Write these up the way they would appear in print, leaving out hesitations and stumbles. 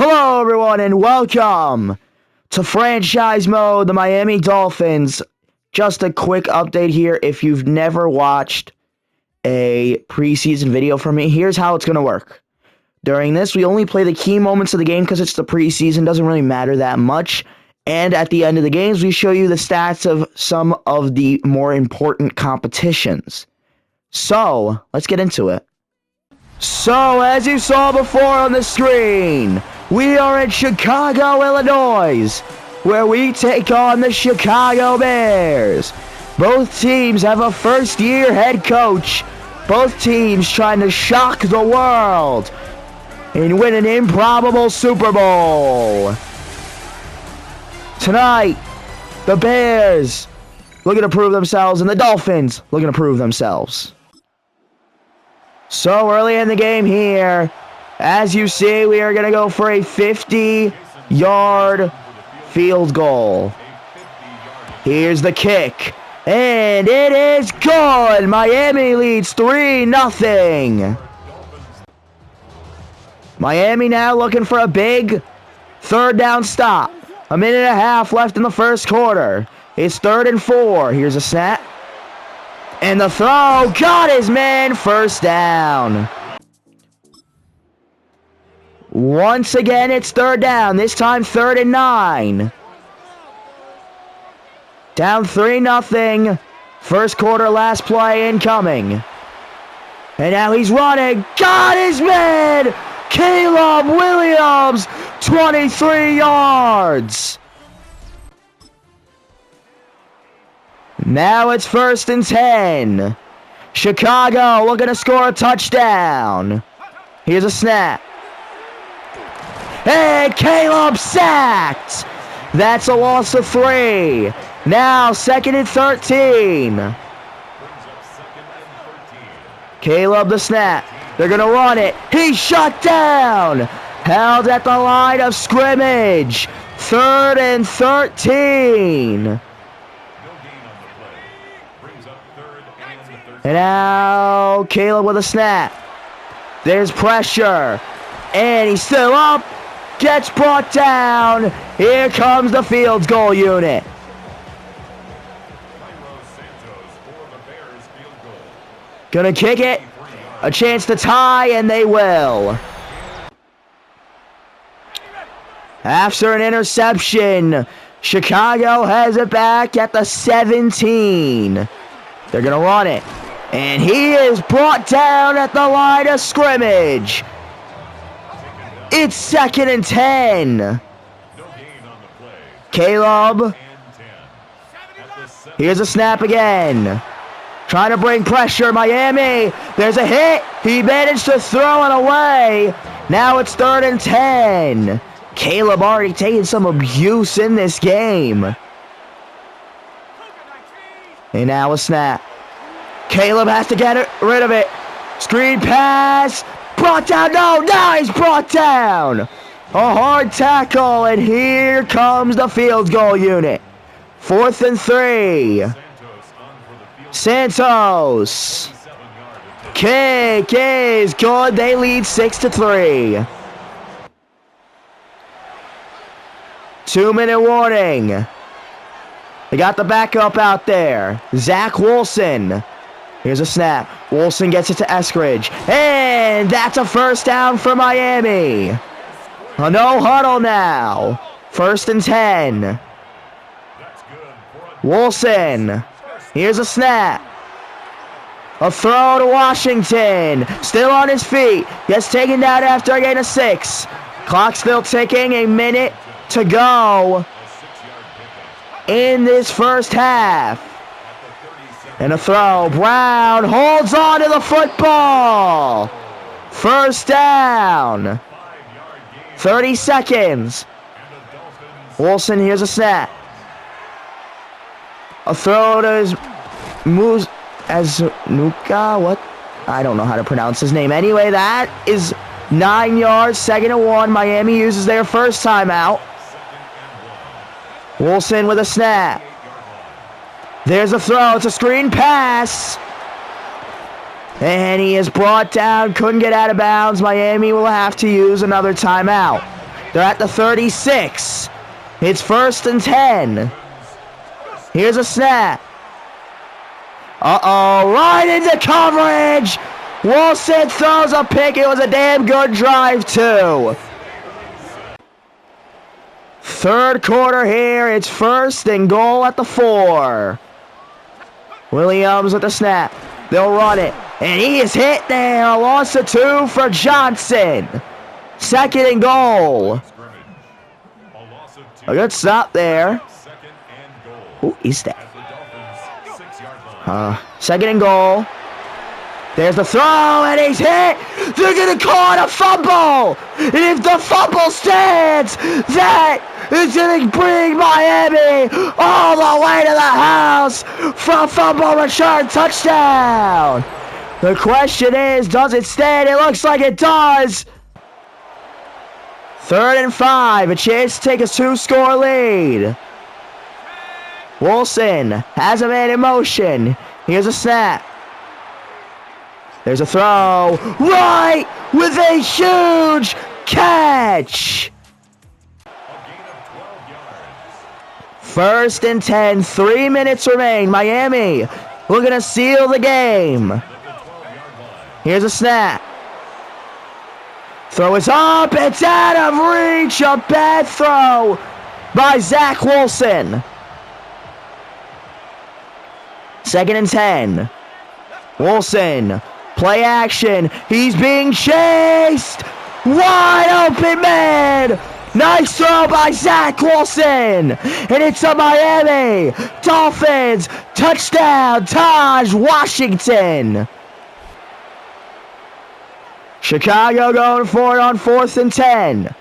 Hello, everyone, and welcome to Franchise Mode, the Miami Dolphins. Just a quick update here. If you've never watched a preseason video from me, here's how it's going to work. During this, we only play the key moments of the game because it's the preseason. Doesn't really matter that much. And at the end of the games, we show you the stats of some of the more important competitions. So, let's get into it. So, as you saw before on the screen, we are in Chicago, Illinois, where we take on the Chicago Bears. Both teams have a first-year head coach. Both teams trying to shock the world and win an improbable Super Bowl. Tonight, the Bears looking to prove themselves and the Dolphins looking to prove themselves. So early in the game here, as you see, we are going to go for a 50-yard field goal. Here's the kick, and it is good. Miami leads 3-0. Miami now looking for a big third down stop. A minute and a half left in the first quarter. It's 3rd and 4. Here's a snap. And the throw got his man. First down. Once again, it's 3rd down. This time 3rd and 9. Down 3-0. First quarter, last play incoming. And now he's running. Got his man. Caleb Williams, 23 yards. Now it's 1st and 10. Chicago looking to score a touchdown. Here's a snap. And Caleb sacked. That's a loss of 3. Now 2nd and 13. Caleb the snap. They're going to run it. He's shut down. Held at the line of scrimmage. 3rd and 13. And now Caleb with a snap. There's pressure. And he's still up. Gets brought down. Here comes the field goal unit. Gonna kick it. A chance to tie, and they will. After an interception, Chicago has it back at the 17. They're gonna run it. And he is brought down at the line of scrimmage. It's 2nd and 10. Caleb. Here's a snap again. Trying to bring pressure, Miami. There's a hit. He managed to throw it away. Now it's 3rd and 10. Caleb already taking some abuse in this game. And now a snap. Caleb has to get rid of it. Screen pass. Brought down. No, he's brought down. A hard tackle, and here comes the field goal unit. 4th and 3. Santos. Kick is good. They lead 6-3. 2-minute warning. They got the backup out there. Zach Wilson. Here's a snap. Wilson gets it to Eskridge. And that's a first down for Miami. A no huddle now. 1st and 10. Wilson. Here's a snap. A throw to Washington. Still on his feet. Gets taken down after a gain of 6. Clock still ticking. A minute to go in this first half. And a throw. Brown holds on to the football. First down. 30 seconds. Wilson, here's a snap. A throw to Nuka. What? I don't know how to pronounce his name. Anyway, that is 9 yards. 2nd and 1. Miami uses their first timeout. Wilson with a snap. There's a throw. It's a screen pass. And he is brought down. Couldn't get out of bounds. Miami will have to use another timeout. They're at the 36. It's 1st and 10. Here's a snap. Uh-oh, right into coverage. Wilson throws a pick. It was a damn good drive, too. Third quarter here. It's 1st and goal at the 4. Williams with the snap. They'll run it. And he is hit there. A loss of 2 for Johnson. 2nd and goal. A good stop there. Who is that? 2nd and goal. There's the throw, and he's hit. They're going to call it a fumble. And if the fumble stands, that is going to bring Miami all the way to the house for a fumble return touchdown. The question is, does it stand? It looks like it does. 3rd and 5, a chance to take a 2-score lead. Wilson has a man in motion. Here's a snap. There's a throw. Right with a huge catch. 1st and 10, 3 minutes remain. Miami looking to seal the game. Here's a snap. Throw is up. It's out of reach. A bad throw by Zach Wilson. 2nd and 10. Wilson. Play action. He's being chased. Wide open man. Nice throw by Zach Wilson. And it's a Miami Dolphins touchdown. Taj Washington. Chicago going for it on 4th and 10.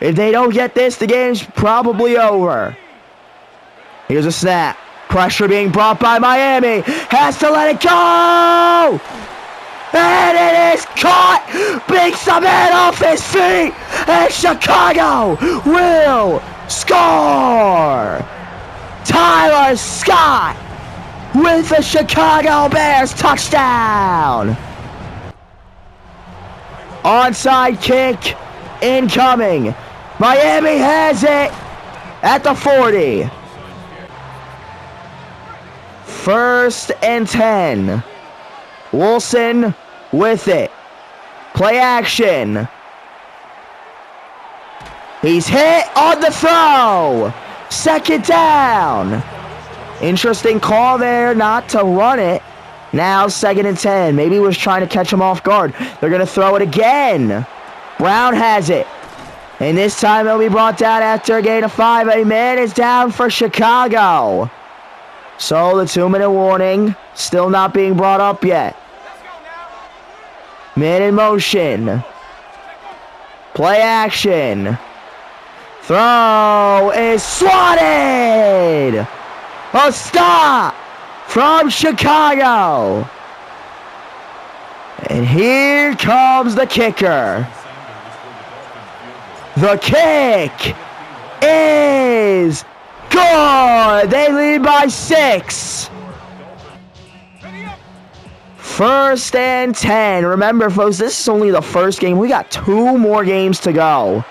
If they don't get this, the game's probably over. Here's a snap. Pressure being brought by Miami. Has to let it go. And it is caught. Beats the man off his feet. And Chicago will score. Tyler Scott with the Chicago Bears touchdown. Onside kick incoming. Miami has it at the 40. 1st and 10. Wilson with it. Play action. He's hit on the throw. 2nd down. Interesting call there not to run it. Now 2nd and 10. Maybe he was trying to catch him off guard. They're going to throw it again. Brown has it. And this time it'll be brought down after a gain of 5. A man is down for Chicago. So the 2-minute warning still not being brought up yet. Man in motion. Play action. Throw is swatted. A stop from Chicago. And here comes the kicker. The kick is good. They lead by 6. 1st and 10. Remember, folks, this is only the first game. We got 2 more games to go.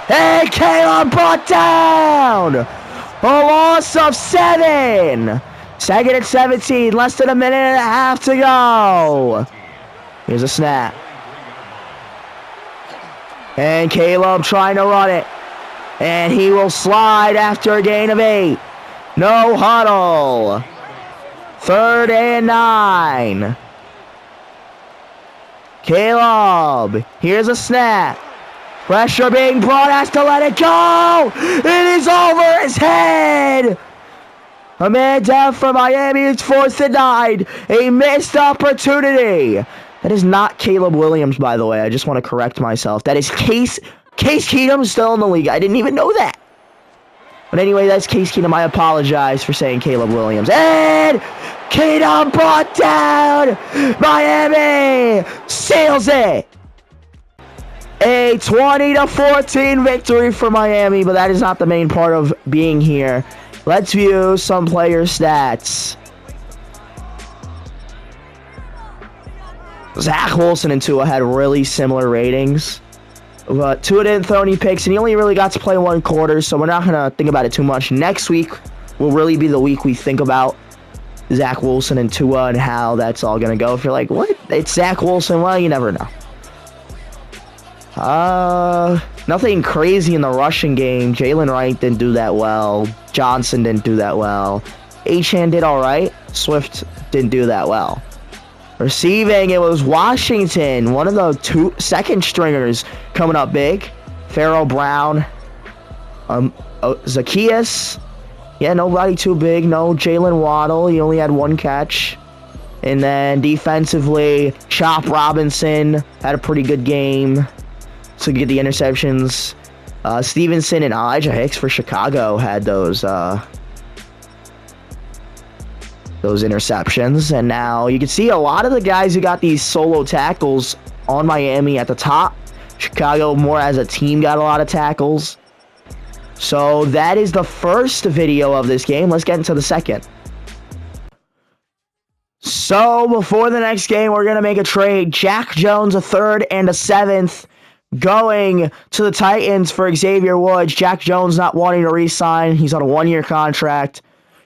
And Caleb brought down. A loss of 7. 2nd and 17. Less than a minute and a half to go. Here's a snap. And Caleb trying to run it. And he will slide after a gain of 8. No huddle. 3rd and 9. Caleb. Here's a snap. Pressure being brought. Has to let it go. It is over his head. A man down for Miami. It's 4th and 9. A missed opportunity. That is not Caleb Williams, by the way. I just want to correct myself. That is Case Keenum's still in the league. I didn't even know that. But anyway, that's Case Keenum. I apologize for saying Caleb Williams. And Keenum brought down. Miami seals it. A 20-14 victory for Miami, but that is not the main part of being here. Let's view some player stats. Zach Wilson and Tua had really similar ratings. But Tua didn't throw any picks, and he only really got to play 1 quarter, so we're not going to think about it too much. Next week will really be the week we think about Zach Wilson and Tua and how that's all going to go. If you're like, what? It's Zach Wilson? Well, you never know. Nothing crazy in the rushing game. Jalen Wright didn't do that well. Johnson didn't do that well. Achane did all right. Swift didn't do that well. Receiving, it was Washington, one of the second stringers coming up big. Pharaoh Brown, Zacchaeus. Yeah, nobody too big. No Jalen Waddle. He only had 1 catch. And then defensively, Chop Robinson had a pretty good game to get the interceptions. Stevenson and Elijah Hicks for Chicago had those interceptions. And now you can see a lot of the guys who got these solo tackles on Miami at the top. Chicago more as a team got a lot of tackles. So that is the first video of this game. Let's get into the second. So before the next game, we're going to make a trade. Jack Jones, a 3rd and a 7th, going to the Titans for Xavier Woods. Jack Jones not wanting to re-sign. He's on a 1-year contract.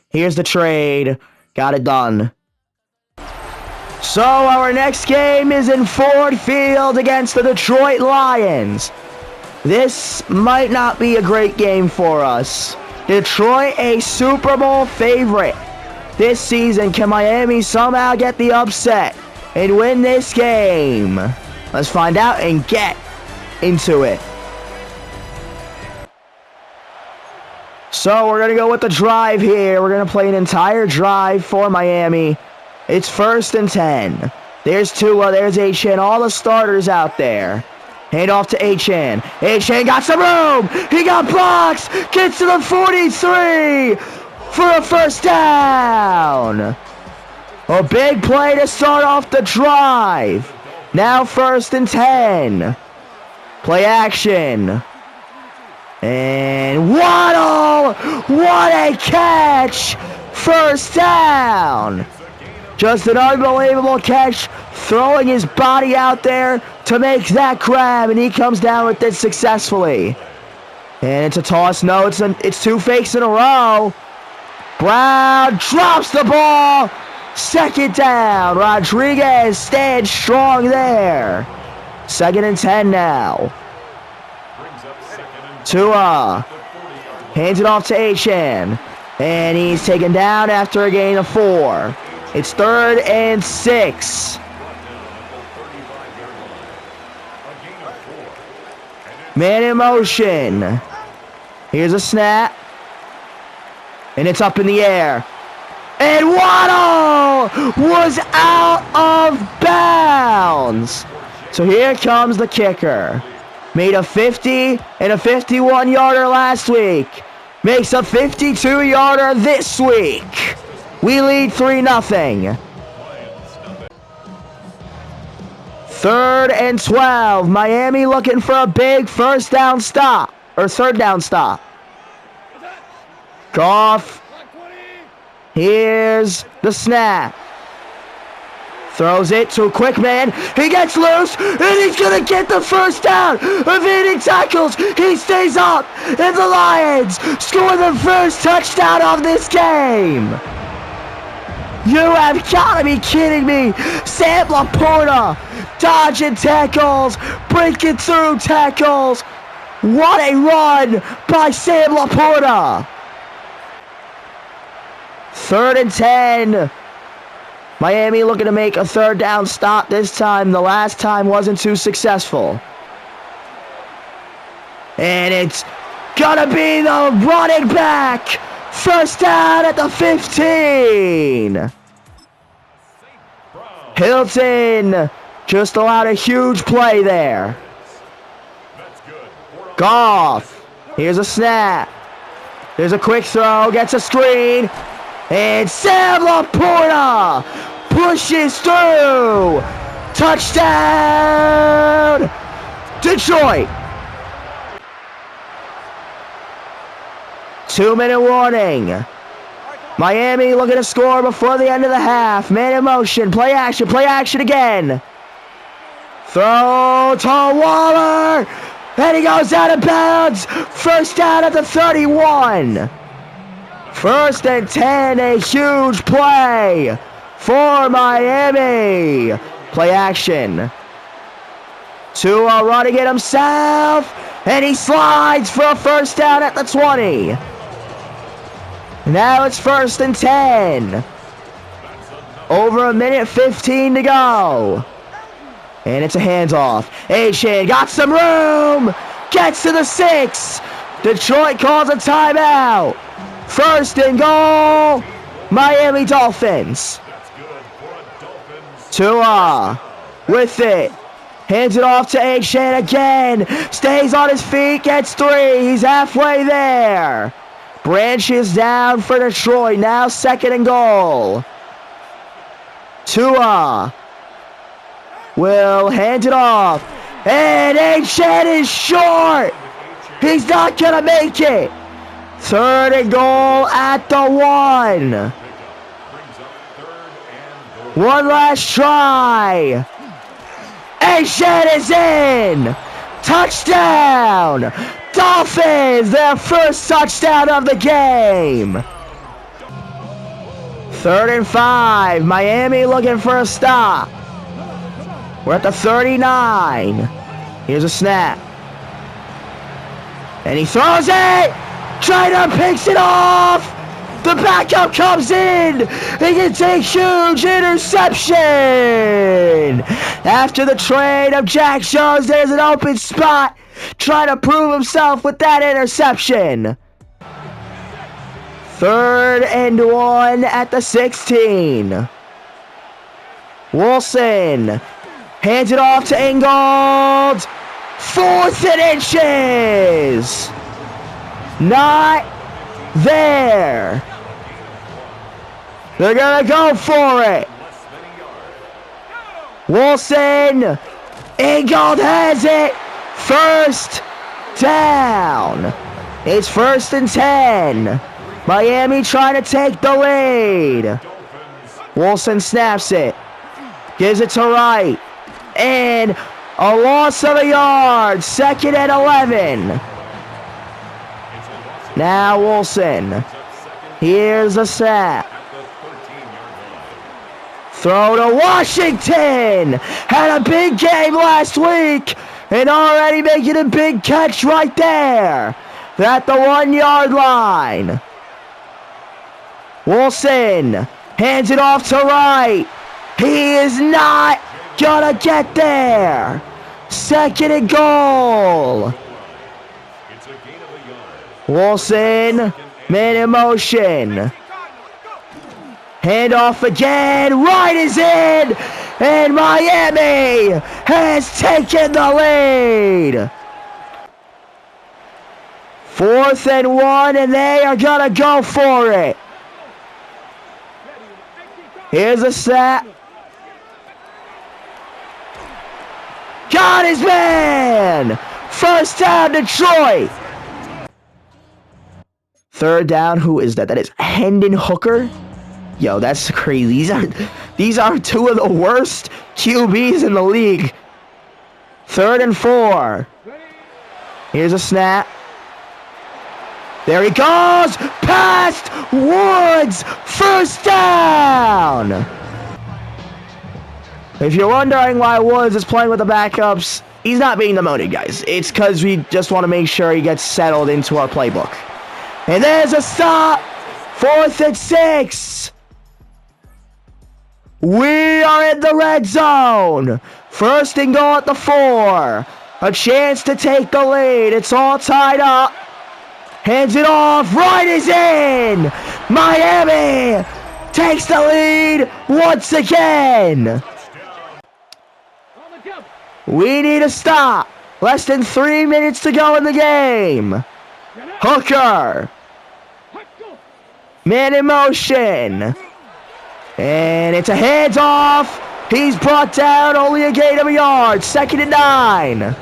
Here's the trade. Got it done. So our next game is in Ford Field against the Detroit Lions. This might not be a great game for us. Detroit, a Super Bowl favorite this season. Can Miami somehow get the upset and win this game? Let's find out and get into it. So we're going to go with the drive here. We're going to play an entire drive for Miami. It's 1st and 10. There's Tua, there's Achane, all the starters out there. Hand off to Achane. Achane got some room. He got blocks. Gets to the 43 for a 1st down. A big play to start off the drive. Now 1st and 10. Play action. And Waddle! What a catch! 1st down! Just an unbelievable catch, throwing his body out there to make that grab, and he comes down with it successfully. And it's a toss. No, it's 2 fakes in a row. Brown drops the ball. 2nd down. Rodriguez stands strong there. 2nd and 10 now. Tua hands it off to Achane, and he's taken down after a gain of 4. It's 3rd and 6. Man in motion. Here's a snap, and it's up in the air. And Waddle was out of bounds. So here comes the kicker. Made a 50 and a 51-yarder last week. Makes a 52-yarder this week. We lead 3-0. 3rd and 12. Miami looking for a big 1st down stop. Or 3rd down stop. Goff. Here's the snap. Throws it to a quick man. He gets loose, and he's going to get the 1st down. Evading tackles. He stays up, and the Lions score the 1st touchdown of this game. You have got to be kidding me. Sam Laporta dodging tackles, breaking through tackles. What a run by Sam Laporta. 3rd and 10. Miami looking to make a 3rd down stop this time. The last time wasn't too successful. And it's gonna be the running back. 1st down at the 15. Hilton just allowed a huge play there. Goff. Here's a snap. There's a quick throw. Gets a screen. And Sam Laporta pushes through. Touchdown, Detroit. 2-minute warning. Miami looking to score before the end of the half. Man in motion. Play action. Play action again. Throw to Waller. And he goes out of bounds. First down at the 31. First and 10, a huge play for Miami. Play action. Tua running it himself. And he slides for a first down at the 20. Now it's first and 10. Over a minute 15 to go. And it's a handoff. Asian got some room. Gets to the 6. Detroit calls a timeout. First and goal. Miami Dolphins. Tua with it. Hands it off to Asian again. Stays on his feet. Gets 3. He's halfway there. Branches down for Detroit. Now second and goal. Tua will hand it off. And Asian is short. He's not going to make it. Third and goal at the 1. One last try. Asian is in. Touchdown. Dolphins, their first touchdown of the game. Third and 5. Miami looking for a stop. We're at the 39. Here's a snap. And he throws it. Trainer picks it off. The backup comes in. He can take huge interception. After the trade of Jack Jones, there's an open spot. Trying to prove himself with that interception. Third and 1 at the 16. Wilson hands it off to Ingold. 4th and inches. Not there. They're going to go for it. Wilson. Ingold has it. First down. It's first and 10. Miami trying to take the lead. Wilson snaps it. Gives it to Wright. And a loss of a yard. Second and 11. Now Wilson. Here's a snap. Throw to Washington. Had a big game last week. And already making a big catch right there. At the 1 yard line. Wilson hands it off to Wright. He is not gonna get there. Second and goal. Wilson, man in motion. Handoff again. Wright is in. And Miami has taken the lead. 4th and 1, and they are gonna go for it. Here's a snap. Got his man. First down, Detroit. Third down, who is that? That is Hendon Hooker. Yo, that's crazy. These are 2 of the worst QBs in the league. Third and 4. Here's a snap. There he goes. Past Woods. First down. If you're wondering why Woods is playing with the backups, he's not being demoted, guys. It's because we just want to make sure he gets settled into our playbook. And there's a stop. 4th and 6. We are in the red zone. First and goal at the 4. A chance to take the lead. It's all tied up. Hands it off. Wright is in. Miami takes the lead once again. We need a stop. Less than 3 minutes to go in the game. Hooker. Man in motion. And it's a handoff. He's brought down, only a gain of a yard. Second and 9.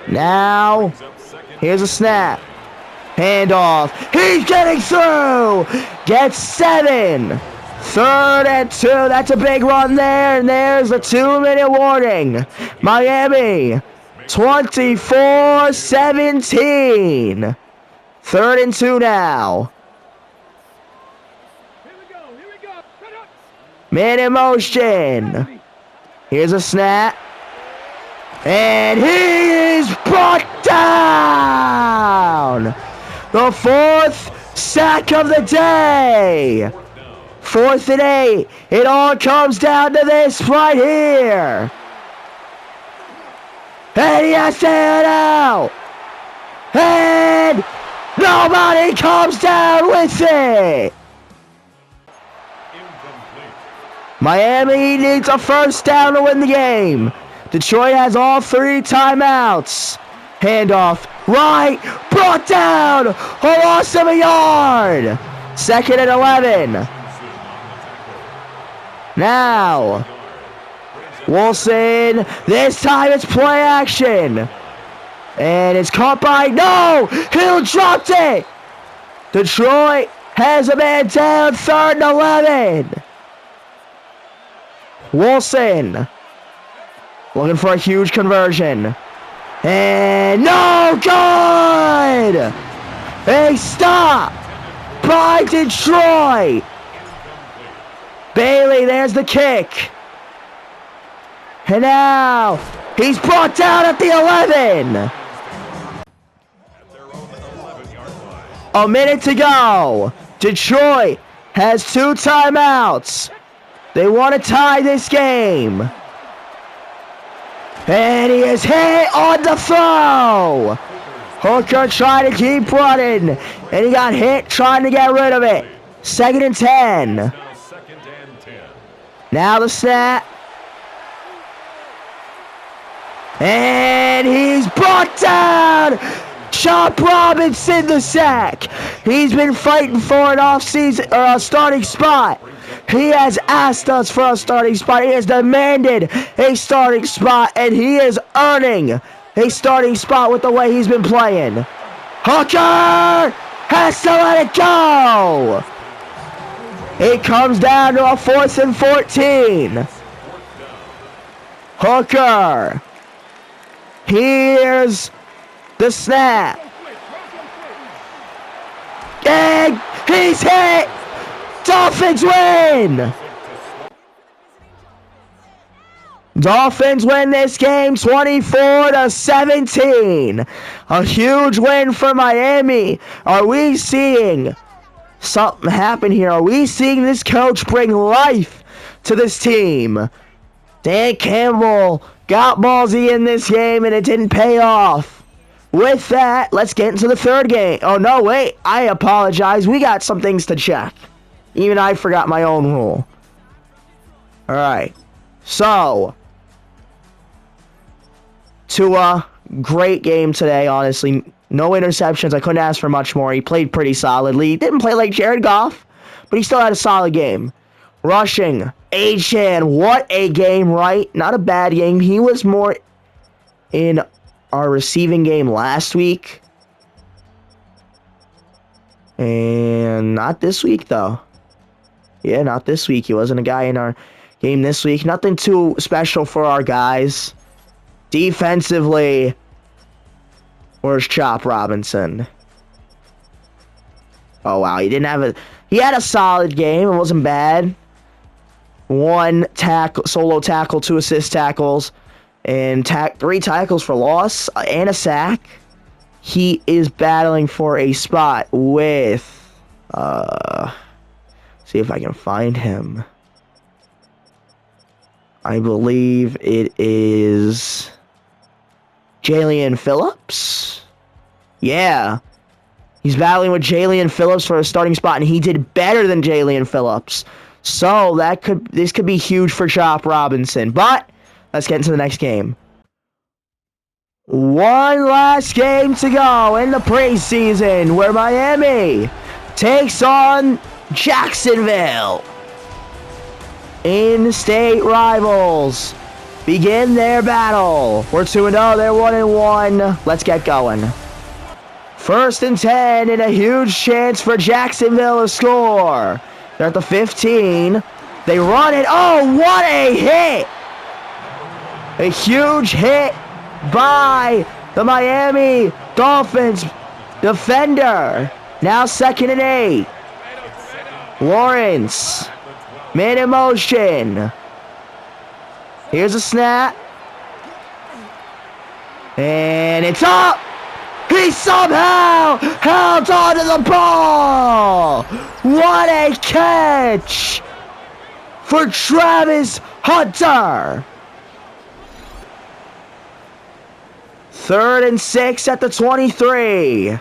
Now, here's a snap. Handoff. He's getting through. Gets 7. 3rd and 2. That's a big run there. And there's a 2-minute warning. Miami, 24-17. 3rd and 2 now. Man in motion. Here's a snap. And he is brought down. The 4th sack of the day. 4th and 8. It all comes down to this right here. And he has to head out. And nobody comes down with it. Miami needs a 1st down to win the game. Detroit has all 3 timeouts. Handoff, right, brought down, a loss of a yard. 2nd and 11. Now, Wilson, this time it's play action. And it's caught by, no, Hill dropped it. Detroit has a man down, 3rd and 11. Wilson, looking for a huge conversion. And no good! A stop by Detroit. Bailey, there's the kick. And now he's brought down at the 11. A minute to go. Detroit has 2 timeouts. They want to tie this game. And he is hit on the throw. Hooker trying to keep running. And he got hit trying to get rid of it. 2nd and 10. Now the snap. And he's brought down. Chop Robinson the sack. He's been fighting for an off-season or a starting spot. He has asked us for a starting spot. He has demanded a starting spot, and he is earning a starting spot with the way he's been playing. Hooker has to let it go. It comes down to a 4th and 14. Hooker. Here's the snap. And he's hit. Dolphins win. Dolphins win this game 24-17. A huge win for Miami. Are we seeing something happen here? Are we seeing this coach bring life to this team? Dan Campbell got ballsy in this game and it didn't pay off. With that, let's get into the 3rd game. Oh, no, wait. I apologize. We got some things to check. Even I forgot my own rule. Alright. So, Tua, great game today, honestly. No interceptions. I couldn't ask for much more. He played pretty solidly. He didn't play like Jared Goff, but he still had a solid game. Rushing, A-Chan, what a game, right? Not a bad game. He was more in our receiving game last week. And not this week, though. Yeah, not this week. He wasn't a guy in our game this week. Nothing too special for our guys. Defensively, where's Chop Robinson? Oh, wow. He had a solid game. It wasn't bad. 1 tackle, solo tackle, 2 assist tackles, and 3 tackles for loss, and a sack. He is battling for a spot with, see if I can find him. I believe it is Jalen Phillips. Yeah. He's battling with Jalen Phillips for a starting spot, and he did better than Jalen Phillips. So this could be huge for Chop Robinson. But let's get into the next game. One last game to go in the preseason, where Miami takes on Jacksonville. In-state rivals begin their battle. We're 2-0, they're 1-1. Let's get going. 1st and 10, and a huge chance for Jacksonville to score. They're at the 15. They run it. Oh, what a hit! A huge hit by the Miami Dolphins defender. Now 2nd and 8. Lawrence. Man in motion. Here's a snap. And it's up. He somehow held on to the ball. What a catch for Travis Hunter. 3rd and 6 at the 23.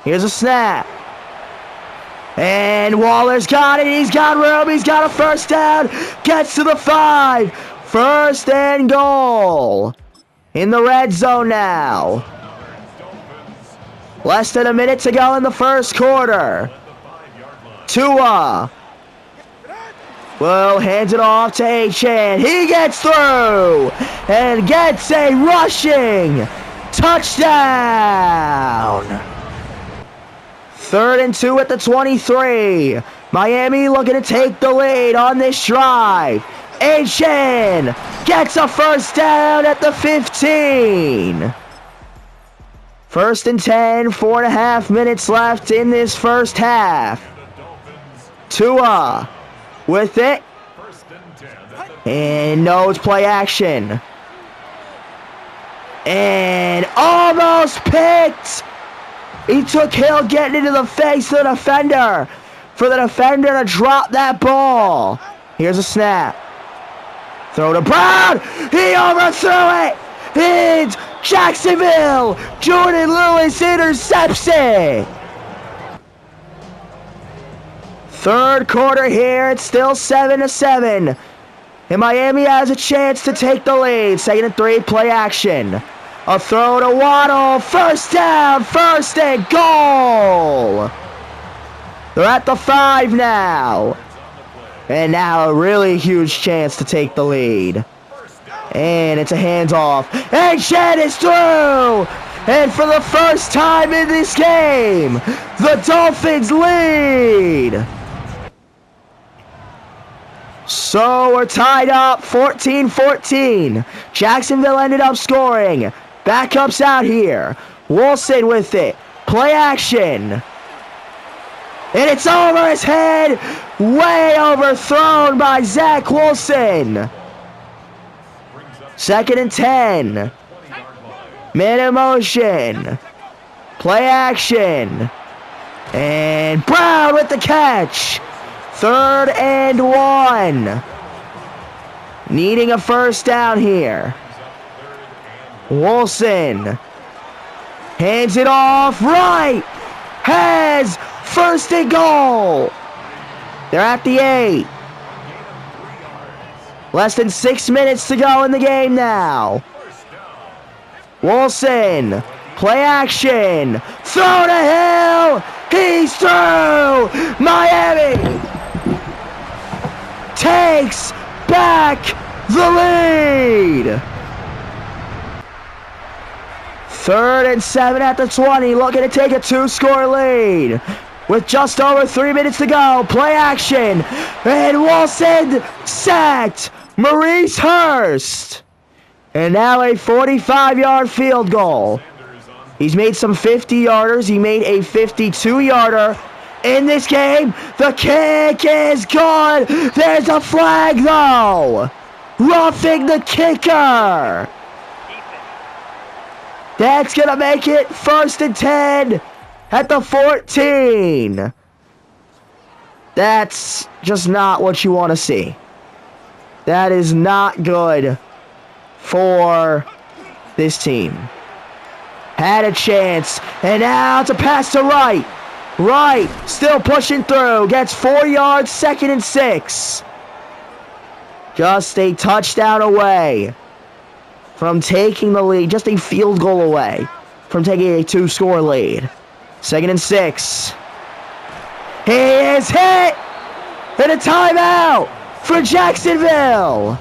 Here's a snap. And Waller's got it. He's got room. He's got a first down. Gets to the 5. 1st and goal. In the red zone now. Less than a minute to go in the first quarter. Tua will hand it off to Achan. He gets through and gets a rushing touchdown. 3rd and 2 at the 23. Miami looking to take the lead on this drive. Achan gets a first down at the 15. 1st and 10, 4.5 minutes left in this first half. Tua with it. And no, it's play action. And almost picked. He took Hill getting into the face of the defender. For the defender to drop that ball. Here's a snap. Throw to Brown. He overthrew it. It's Jacksonville. Jordan Lewis intercepts it. 3rd quarter here. It's still 7-7. And Miami has a chance to take the lead. 2nd and 3, play action. A throw to Waddle. First down. 1st and goal. They're at the 5 now. And now a really huge chance to take the lead. And it's a handoff. And Shed is through. And for the first time in this game, the Dolphins lead. So we're tied up 14-14. Jacksonville ended up scoring. Backups out here. Wilson with it. Play action. And it's over his head. Way overthrown by Zach Wilson. 2nd and 10. Man in motion. Play action. And Brown with the catch. 3rd and 1. Needing a first down here. Wilson hands it off right. Has 1st and goal. They're at the 8. Less than 6 minutes to go in the game now. Wilson, play action. Throw to Hill. He's through. Miami takes back the lead. 3rd and 7 at the 20. Looking to take a 2-score lead. With just over 3 minutes to go. Play action. And Wilson sacked Maurice Hurst. And now a 45-yard field goal. He's made some 50-yarders. He made a 52-yarder in this game. The kick is good. There's a flag, though. Roughing the kicker. That's going to make it 1st and 10 at the 14. That's just not what you want to see. That is not good for this team. Had a chance, and now it's a pass to Wright. Wright still pushing through, gets 4 yards, 2nd and 6. Just a touchdown away from taking the lead, just a field goal away from taking a 2-score lead. 2nd and 6. He is hit, and a timeout for Jacksonville.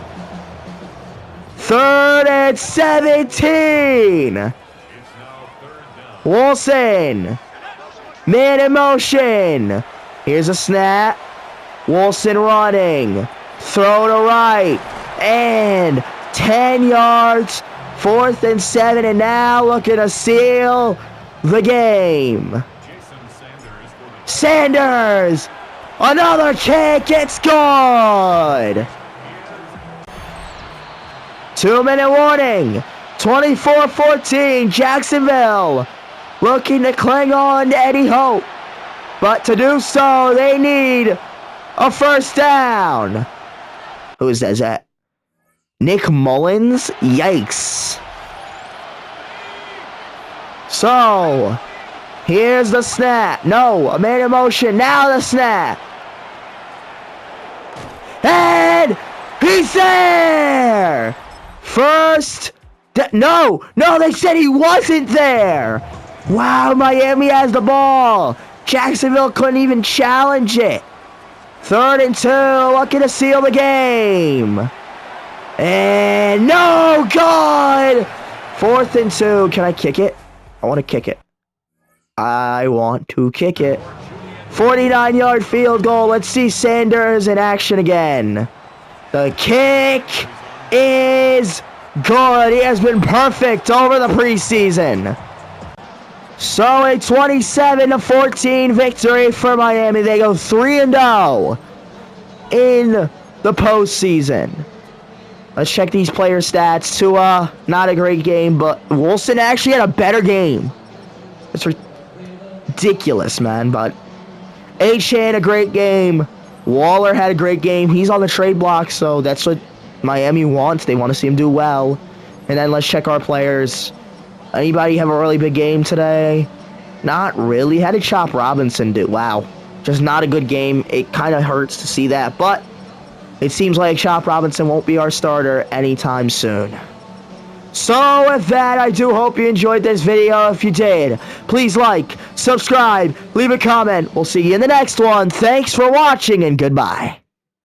3rd and 17. Wilson. Man in motion. Here's a snap. Wilson running. Throw to right. And 10 yards. 4th and 7. And now looking to seal the game. Sanders. Another kick. It's good. 2-minute warning. 24-14. Jacksonville looking to cling on to any hope. But to do so, they need a first down. Who is that? Is that Nick Mullins? Yikes. So, here's the snap. No, a man in motion. Now the snap. And he's there. First. No, they said he wasn't there. Wow, Miami has the ball. Jacksonville couldn't even challenge it. 3rd and 2, looking to seal the game. And no, good. 4th and 2. Can I kick it? I want to kick it. I want to kick it. 49-yard field goal. Let's see Sanders in action again. The kick is good. He has been perfect over the preseason. So a 27-14 victory for Miami. They go 3-0 in the postseason. Let's check these player stats. Tua, not a great game, but Wilson actually had a better game. It's ridiculous, man. But Achane, a great game. Waller had a great game. He's on the trade block, so that's what Miami wants. They want to see him do well. And then let's check our players. Anybody have a really big game today? Not really. How did Chop Robinson do? Wow. Just not a good game. It kind of hurts to see that. But it seems like Chop Robinson won't be our starter anytime soon. So with that, I do hope you enjoyed this video. If you did, please like, subscribe, leave a comment. We'll see you in the next one. Thanks for watching and goodbye.